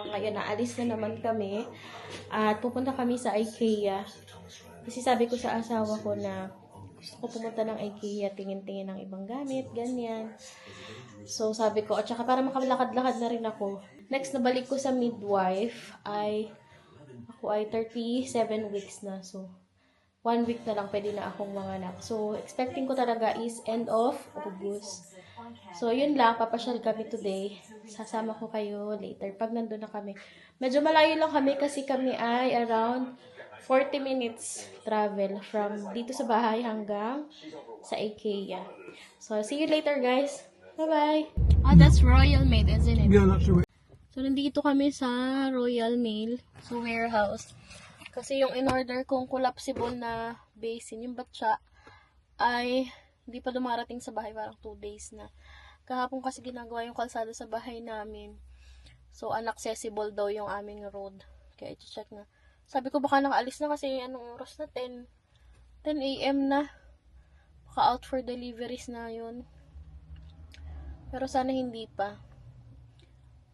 Kaya naalis na naman kami. At pupunta kami sa IKEA. Kasi sabi ko sa asawa ko na gusto ko pumunta ng IKEA, tingin-tingin ng ibang gamit, ganyan. So sabi ko, at saka para makalakad-lakad na rin ako. Next na balik ko sa midwife ako ay 37 weeks na. So 1 week na lang pwede na akong manganak. So expecting ko talaga is end of August. So yun lang, papasyal kami today. Sasama ko kayo later pag nandun na kami. Medyo malayo lang kami kasi kami ay around 40 minutes travel from dito sa bahay hanggang sa IKEA. So, see you later, guys. Bye-bye. Oh, that's Royal Mail, isn't it? Yeah, that's right. So, nandito kami sa Royal Mail, sa warehouse. Kasi yung in-order kong collapsible na basin, yung batya, ay hindi pa dumarating sa bahay, parang 2 days na. Kahapon kasi ginagawa yung kalsada sa bahay namin. So, inaccessible daw yung aming road. Kaya, i-check na. Sabi ko baka nakaalis na kasi anong oras na? 10 a.m. na. Baka out for deliveries na yun. Pero sana hindi pa.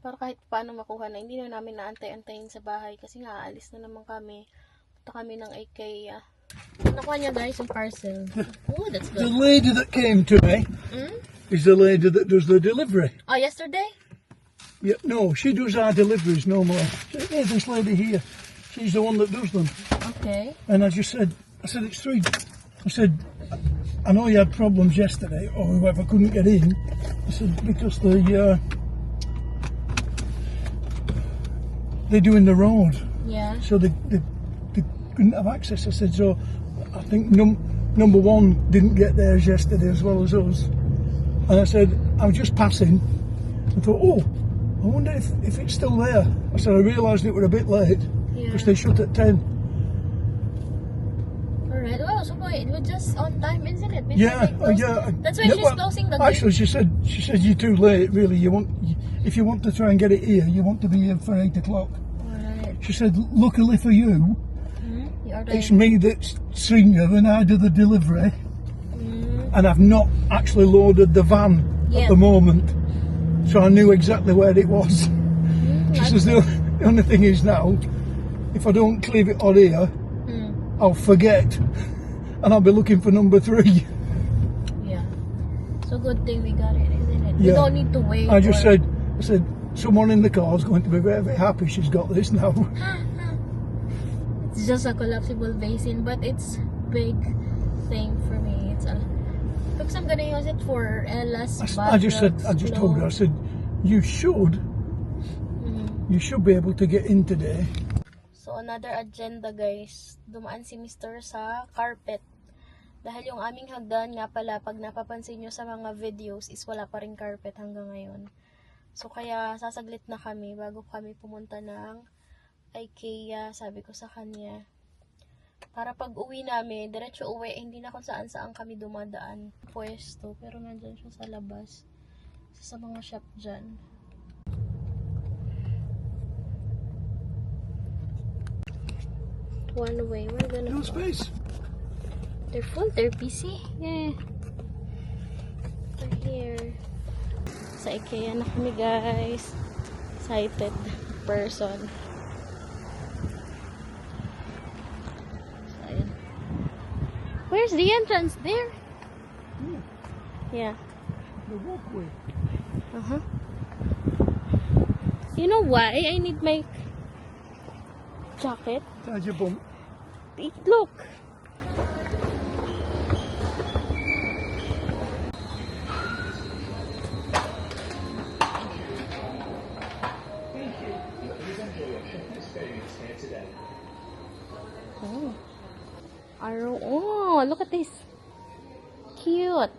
Para kahit paano makuha na. Hindi na namin naantay-antayin sa bahay. Kasi nga aalis na naman kami. Punta kami ng IKEA. Nakuha niya guys yung parcel. Oh, that's The good. lady that came to me is the lady that does the delivery. Oh, yesterday? Yeah, no, she does our deliveries no more. Hey, this lady here, she's the one that does them. Okay. And I said, it's 3. I said, I know you had problems yesterday, or whoever couldn't get in. I said, because they're doing the road. Yeah. So they couldn't have access. I said, so I think number 1 didn't get theirs yesterday as well as us. And I said, I was just passing. I thought, oh, I wonder if it's still there. I said, I realised it were a bit late because they shut at 10. Alright. Well, so boy, it was just on time, isn't it? Before Yeah, they close? yeah. That's why she's closing the gate. Actually, she said you're too late. Really, if you want to try and get it here, you want to be here for 8 o'clock. Alright. She said, luckily for you, it's me that's senior and I do the delivery, and I've not actually loaded the van at the moment, so I knew exactly where it was. She says the only thing is now, if I don't clear it on here, I'll forget, and I'll be looking for number 3. Yeah. So good thing we got it, isn't it? We Yeah. don't need to wait. I said, someone in the car is going to be very, very happy she's got this now. It's just a collapsible basin, but it's big thing for me. It's a because I'm gonna use it for Ella's I just told her, I said, you should be able to get in today. So another agenda guys, dumaan si Mr. sa carpet. Dahil yung aming hagdan nga pala, pag napapansin nyo sa mga videos, is wala pa rin carpet hanggang ngayon. So kaya sasaglit na kami bago kami pumunta ng IKEA, sabi ko sa kanya. Para pag uwi namin, diretso uwi, hindi na kung saan kami dumadaan. Pwesto, pero nandyan siya sa labas. Sa mga shop dyan. One way, we're gonna No space. They're full, they're busy. Yeah. We're here. Sa IKEA na kami guys. Excited person. Where's the entrance? There? Yeah. The walkway. You know why I need my jacket? There's your bump. Look. Oh, look at this. Cute.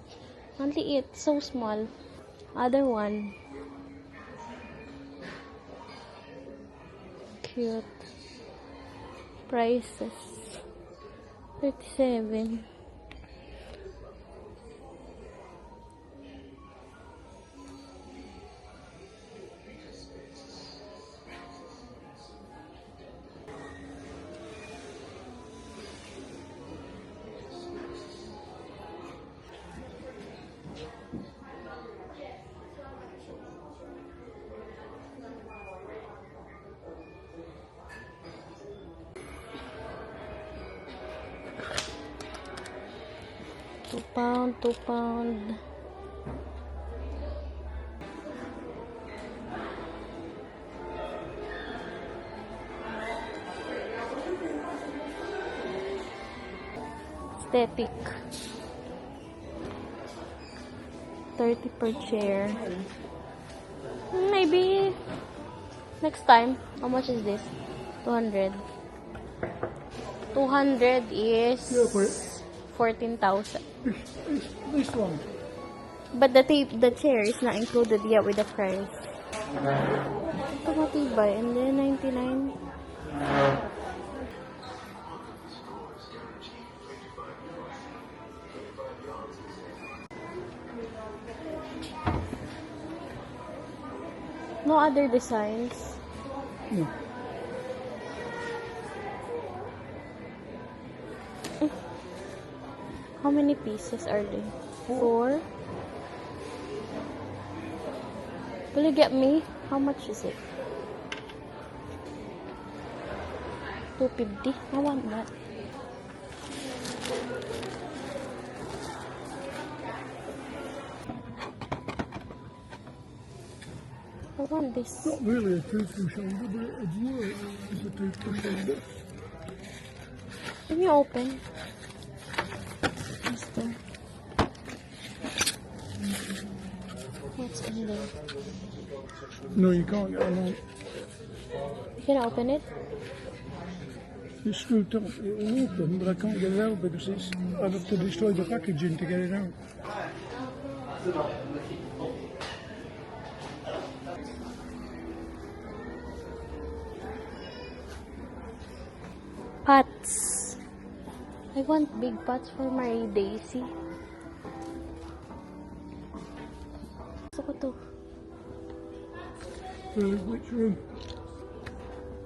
Ang liit. So small. Other one. Cute. Prices. 37. £2, £2. Aesthetic. 30 per chair. Maybe next time. How much is this? 200. 200 is Yeah, for 14,000. this one. But the chair is not included yet with the price. Ito matibay. And then 99. No other designs. No. How many pieces are they? 4. Will you get me? How much is it? 250. I want that. I want this. Not really a toothbrush holder, but it's work as a toothbrush holder. Can you open? Mister. What's in there? No, you can't get along. You can open it? It's screwed up. It will open, but I can't get it out because I'd have to destroy the packaging to get it out. Pots. I want big pots for my Daisy. Gusto ko to. Really, which room?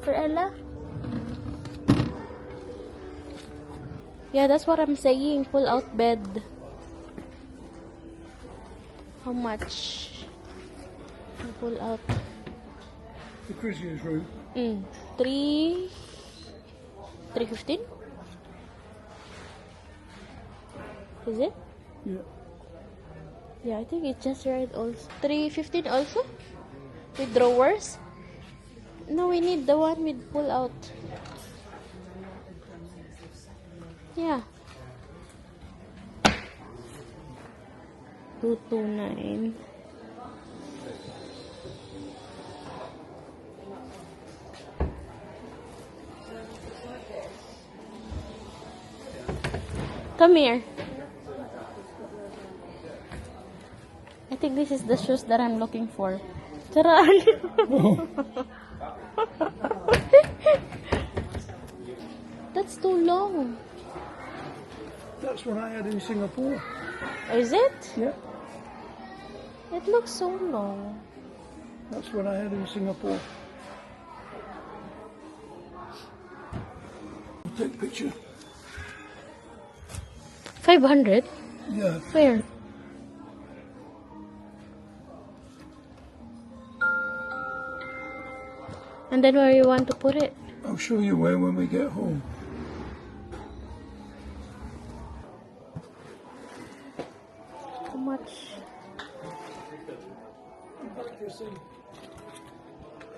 For Ella? Yeah, that's what I'm saying. Pull out bed. How much? I pull out. The Chris's room. 315? Is it? Yeah. Yeah, I think it's just right also. 315 also? With drawers? No, we need the one with pull out. Yeah. 229. Come here. I think this is the shoes that I'm looking for. Charan. That's too long. That's what I had in Singapore. Is it? Yeah. It looks so long. That's what I had in Singapore. I'll take a picture. 500? Yeah. Where? And then where you want to put it? I'll show you where when we get home. How much?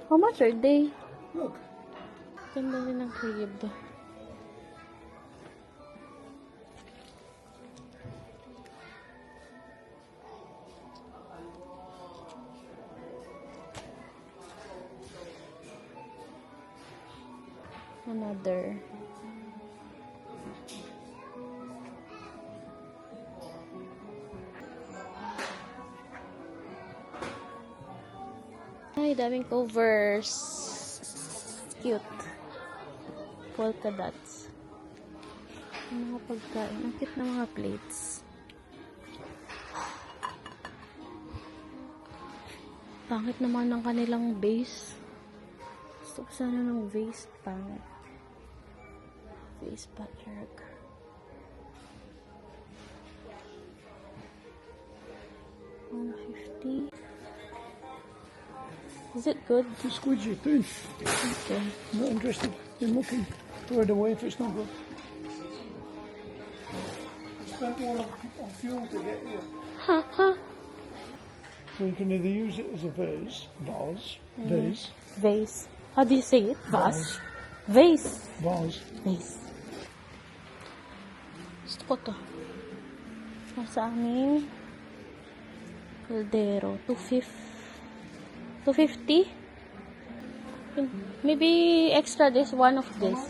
How much are they? Look. Ganda rin ng crib. Another. Ay, daming covers. Cute. Polka dots. Ang mga pagkain. Ang cute na mga plates. Pangit naman ang kanilang base. Gusto ko sana ng vase. Pangit. Vase patchwork. $150. Is it good? Just squeeze your thing. Okay. Not interested in looking. Throw it away if it's not good. spent one on fuel to get here. Ha, ha. So you can either use it as a vase. Vase. How do you say it? Vase. Vase. Vase. Gusto ko to. Nasa aming caldero. 250? Maybe extra this, one of this. I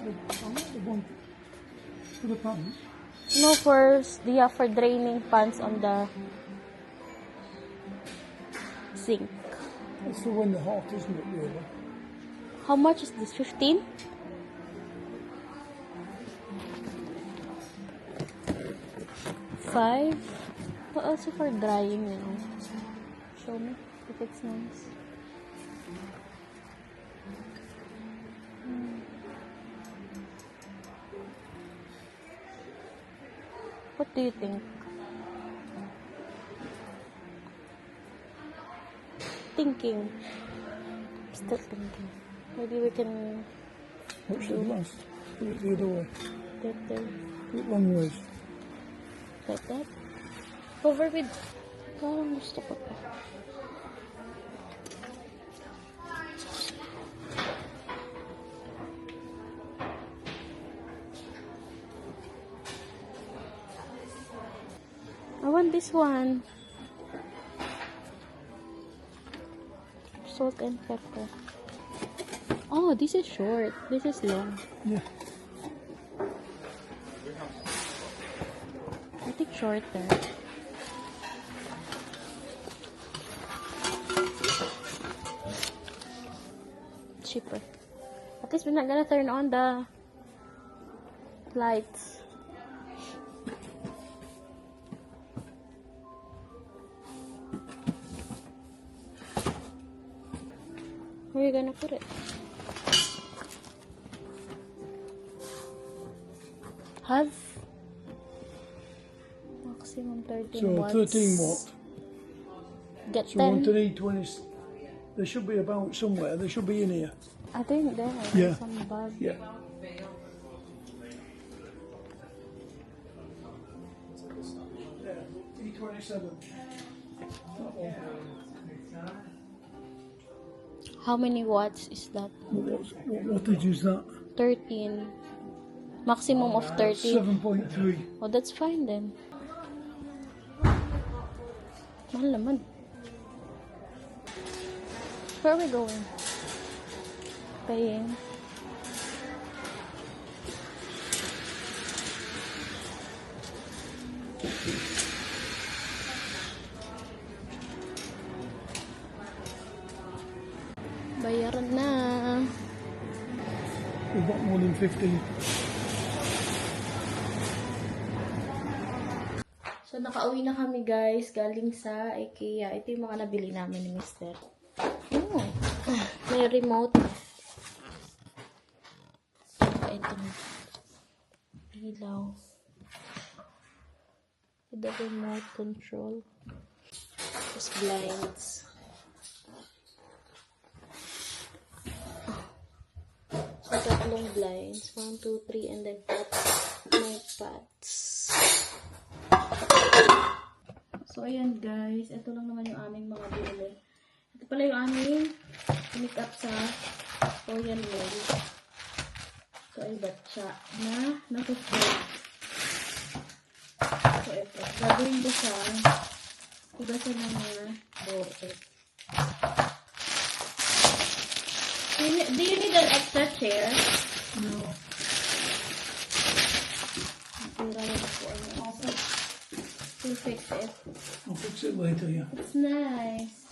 want the one for the pans. No, for draining pans on the sink. It's the one the hot, isn't it, really? How much is this? 15? $5? But also for drying, you know. Show me if it's nice. What do you think? Thinking. Still thinking. Maybe we can What's the last? Put it the other way. get there Put it long ways. like that. Over with. Parang gusto ko to. I want this one. Salt and pepper. Oh, this is short. This is long. Yeah. I think shorter. Cheaper. At least we're not gonna turn on the lights. Where are you gonna put it? Have maximum 13 So watts. 13 watt. Get So 10. one to need 20. They should be about somewhere. They should be in here. I think there. Yeah. Some bug. Yeah. E27. How many watts is that? What wattage is that? 13. Maximum of 13. 7.3. Oh, that's fine then. Mahal naman. Where are we going? Paying. Bayaran na. We've got more than 15. So, nakauwi na kami guys, galing sa IKEA. Ito yung mga nabili namin ni Mr. Oh, may remote. Ito na. Ilaw. With the remote control. Tapos blinds. So, tatlong blinds. 1, 2, 3, and then pots. May pots. So, ayan guys. Ito lang naman yung aming mga binili. Ito pala yung aming make-up sa Royal Well. So, ay batsa na nakuflow. So, ito. Gagawin ko siya. Hugasan ng mga bote. Do you need an extra chair? No. We'll fix it. I'll fix it later, yeah. It's nice.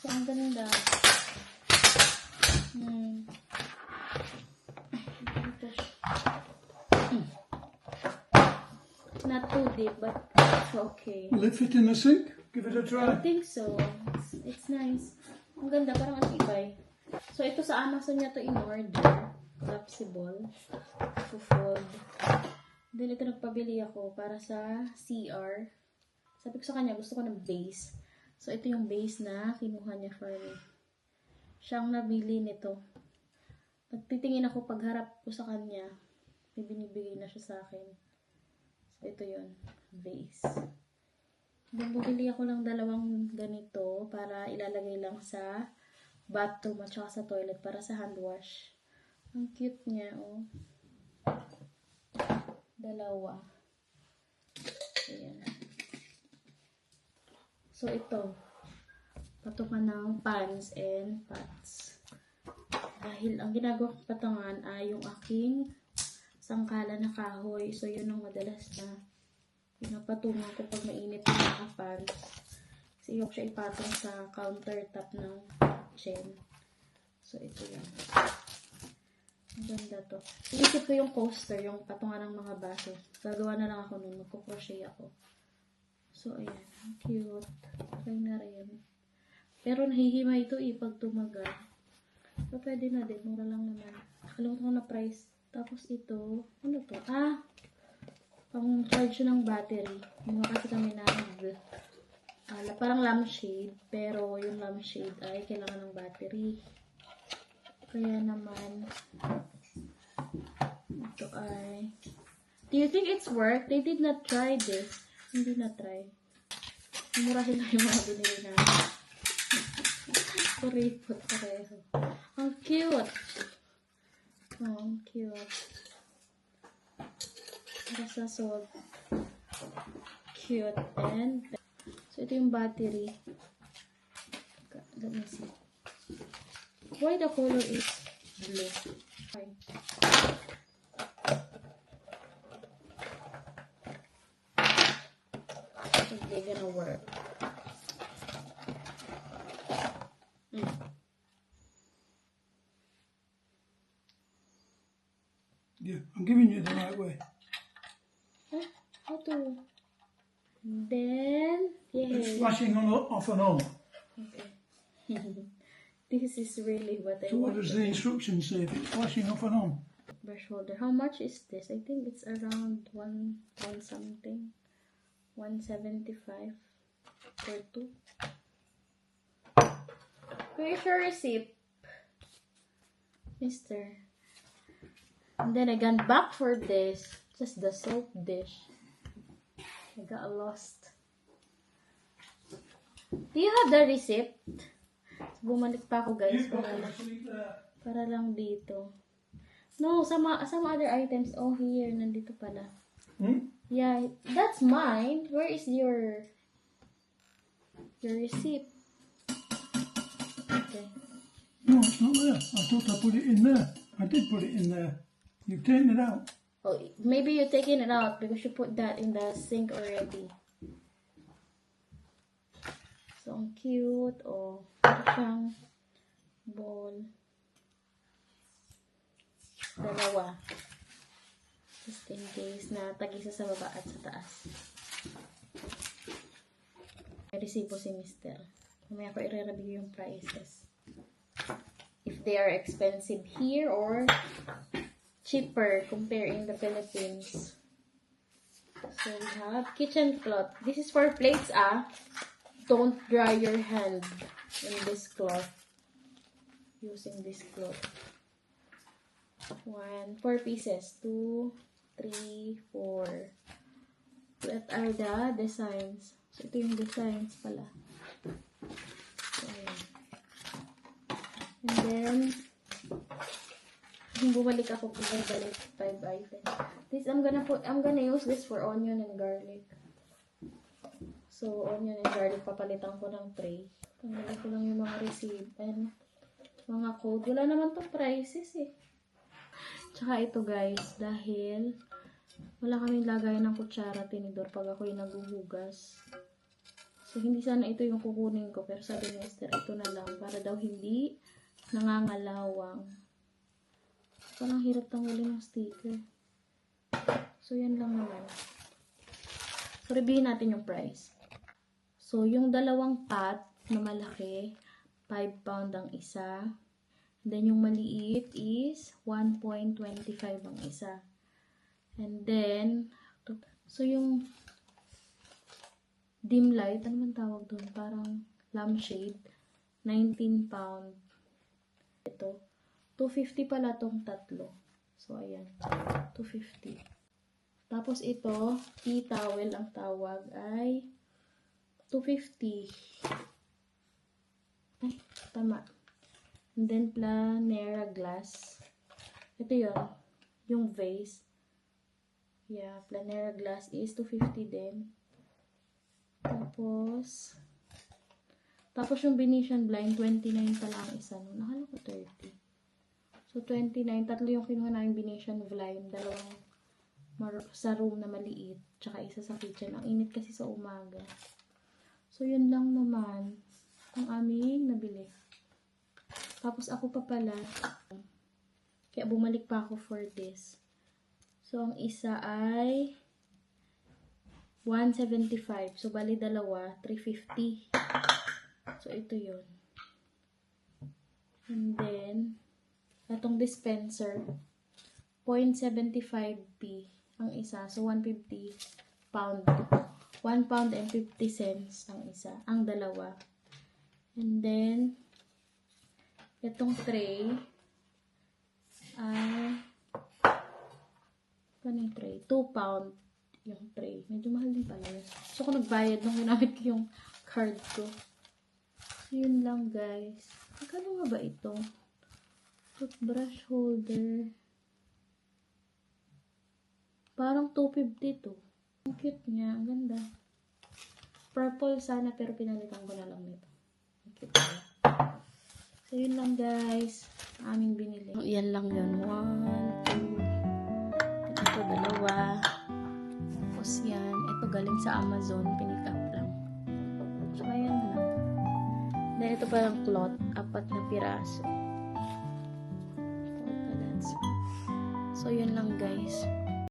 So, ang ganda. Not too deep, but it's okay. Will it fit in the sink? Give it a I try. think so. It's nice. Ang ganda, parang atibay. So, ito sa Amazon niya to in order. Collapsible. Fold. Then, ito nagpabili ako para sa CR. Sabi ko sa kanya, gusto ko ng base. So, ito yung base na kinuha niya for me. Siyang nabili nito. Pagtitingin ako, pagharap ko sa kanya, may binibigay na siya sa akin. Ito yun, vase. Then, bumili ako ng dalawang ganito para ilalagay lang sa bathroom at saka sa toilet para sa hand wash. Ang cute niya, oh. Dalawa. Ayan. So, ito. Patungan ng pans and pots. Dahil ang ginagawa kong patungan ay yung aking sangkala na kahoy. So, yun ang madalas na pinapatungan ko pag mainit yung nakapans. Kasi yung siya ipatong sa countertop ng kitchen. So, ito yan. Ang ganda to. Iisip ko yung poster, yung patungan ng mga baso. Gagawa na lang ako nun. Magko-crochet ako. So, ayan. Ang cute. Try na rin. Pero nahihima ito pag tumagal. So, pwede na din. Mura lang naman. Nakalimutan ko na price. Tapos ito, ano to? Pang charge ng battery. Yung kasi kami na parang lampshade. Pero yung lampshade ay kailangan ng battery. Kaya naman, ito ay... Do you think it's work? They did not try this. Hindi na try. Murahin lang yung mga binili namin. Kuripot pareho. Ang cute! Oh, ang cute. Para sa sold. Cute. And, so ito yung battery. Let me see. Why the color is blue? Okay. Is they gonna work? Yeah, I'm giving you the right way. Huh? How to? Then, It's yeah. flashing on, off and on. Okay. This is really what I So what want. does the instruction say if it's flashing off and on? Brush holder. How much is this? I think it's around one something. 175 for two. Where's your receipt, mister? And then I got back for this. Just the soap dish. I got lost. Do you have the receipt? Bumalik pa ako, guys, para lang dito. No, some other items. Oh, here, nandito pala. Yeah, that's mine. Where is your receipt? Okay. No, it's not there. I thought I put it in there. I did put it in there. You've taken it out. Oh, maybe you're taking it out because you put that in the sink already. So, ang cute. Oh, ito siyang bowl. Dalawa. Just in case na tag-isa sa baba at sa taas. May resibo si Mister. Mamaya ko i-review yung prices. If they are expensive here or cheaper compared in the Philippines. So we have kitchen cloth. This is for plates, Don't dry your hand in this cloth. Using this cloth. 4 pieces. 2, 3, 4. What are the designs? So ito yung designs pala. So, ayan. And then, bumalik ako kung balik 5 items. This I'm gonna use this for onion and garlic. So onion and garlic papalitan ko ng tray. Tanggalin ko lang yung mga receipt and mga code. Wala naman to prices eh. Tsaka ito guys, dahil wala kaming lagayan ng kutsara, tinidor pag ako'y naghuhugas. So hindi sana ito yung kukunin ko, pero sabi ni Esther, ito na lang para daw hindi nangangalawang. Parang hirap tanggalin ng sticker. So, yan lang naman. So, reviewin natin yung price. So, yung dalawang pot na malaki, 5 pound ang isa. Then, yung maliit is 1.25 ang isa. And then, so yung dim light, ano man tawag doon? Parang lampshade, 19 pound. Ito. 250 pala tong tatlo. So, ayan. 250. Tapos ito, tea towel ang tawag ay 250. Ay, tama. And then Planera glass. Ito yun, yung vase. Yeah, Planera glass is 250 din. Tapos yung Venetian blind, 29 pala ang isa. No? Nakala ko 30. So, 29. Tatlo yung kinuha namin Venetian blind. Dalawang sa room na maliit. Tsaka isa sa kitchen. Ang init kasi sa umaga. So, yun lang naman ang aming nabili. Tapos ako pa pala. Kaya bumalik pa ako for this. So, ang isa ay 175. So, bali dalawa, 350. So, ito yun. And then, itong dispenser, 0.75p ang isa. So, 150 pound. 1 pound and 50 cents ang isa. Ang dalawa. And then, itong tray ay paano yung tray? 2 pound yung tray. Medyo mahal din pala yun. So, kung nagbayad nung ginamit ko yung card ko. So, yun lang guys. Magkano nga ba ito? Toothbrush holder. Parang 250 to. Ang cute niya. Ang ganda. Purple sana pero pinalitan ko na lang nito. Ang cute niya. So, yun lang guys. Aming binili. Yan lang yun. 1, 2. Ito, dalawa. Tapos yan. Ito galing sa Amazon. Pinick up lang. So, ayan lang. Then, ito parang cloth. 4 na piraso. So, yun lang guys.